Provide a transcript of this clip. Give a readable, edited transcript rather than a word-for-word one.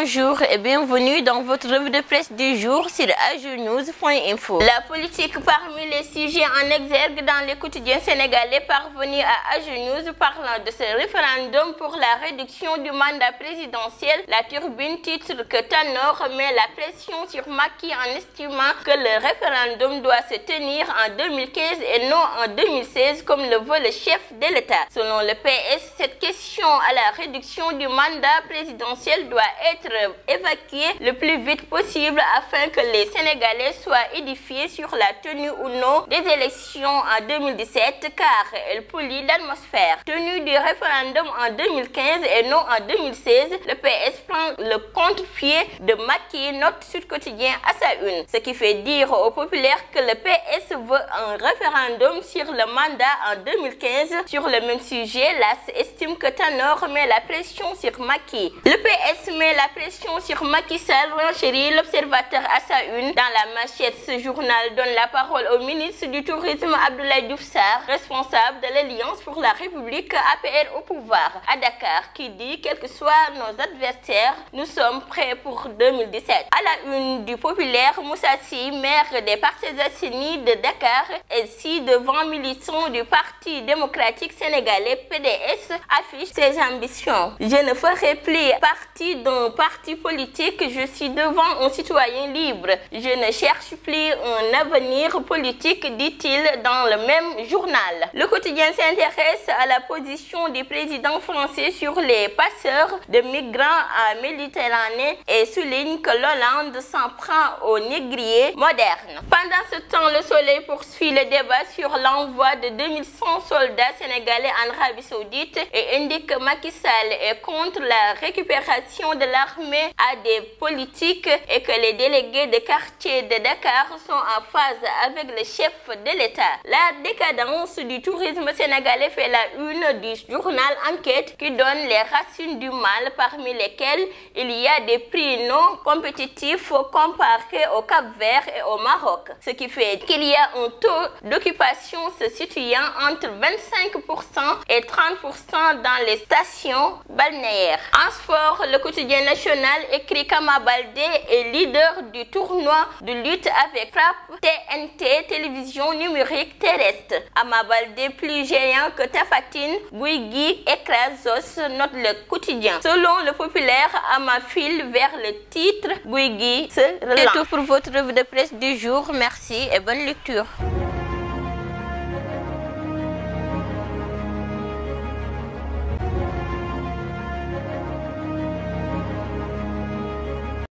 Bonjour et bienvenue dans votre revue de presse du jour sur agenews.info. La politique parmi les sujets en exergue dans les quotidiens sénégalais parvenus à Agenews parlant de ce référendum pour la réduction du mandat présidentiel. La Tribune titre que Tanor met la pression sur Macky en estimant que le référendum doit se tenir en 2015 et non en 2016 comme le veut le chef de l'État. Selon le PS, cette question à la réduction du mandat présidentiel doit être évacuée le plus vite possible afin que les Sénégalais soient édifiés sur la tenue ou non des élections en 2017 car elle pollue l'atmosphère. Tenue du référendum en 2015 et non en 2016, le PS prend le contre-pied de Macky, note Sud Quotidien à sa une. Ce qui fait dire aux populaires que le PS veut un référendum sur le mandat en 2015. Sur le même sujet, l'AS estime que Tanor met la pression sur Macky. Le PS met la pression sur Macky Sall, renchérit l'Observateur à sa une. Dans la manchette, ce journal donne la parole au ministre du Tourisme Abdoulaye Diouf Sarr, responsable de l'Alliance pour la République APR au pouvoir à Dakar, qui dit quels que soient nos adversaires, nous sommes prêts pour 2017. À la une du populaire, Moussa Sy, maire des Parcelles Assainies de Dakar, ainsi devant militants du Parti démocratique sénégalais PDS, affiche ses ambitions. Je ne ferai plus partie d'un parti politique, je suis devant un citoyen libre. Je ne cherche plus un avenir politique, dit-il dans le même journal. Le quotidien s'intéresse à la position du président français sur les passeurs de migrants à Méditerranée et souligne que l'Hollande s'en prend aux négriers modernes. Pendant ce temps, le Soleil poursuit le débat sur l'envoi de 2100 soldats sénégalais en Arabie Saoudite et indique que Macky Sall est contre la récupération de l'armée à des politiques et que les délégués de quartier de Dakar sont en phase avec le chef de l'État. La décadence du tourisme sénégalais fait la une du journal Enquête qui donne les racines du mal, parmi lesquelles il y a des prix non compétitifs comparés au Cap-Vert et au Maroc, ce qui fait qu'il y a un taux d'occupation se situant entre 25% et 30% dans les stations balnéaires. En sport, le quotidien national écrit qu'Ama Baldé est leader du tournoi de lutte avec frappe TNT, télévision numérique terrestre. Ama Baldé plus géant que Tapha Tine, Gouye Gui écrase Zoss, note le quotidien. Selon le populaire, Ama file vers le titre, Gouye Gui se relance. C'est tout pour votre revue de presse du jour. Merci et bonne lecture.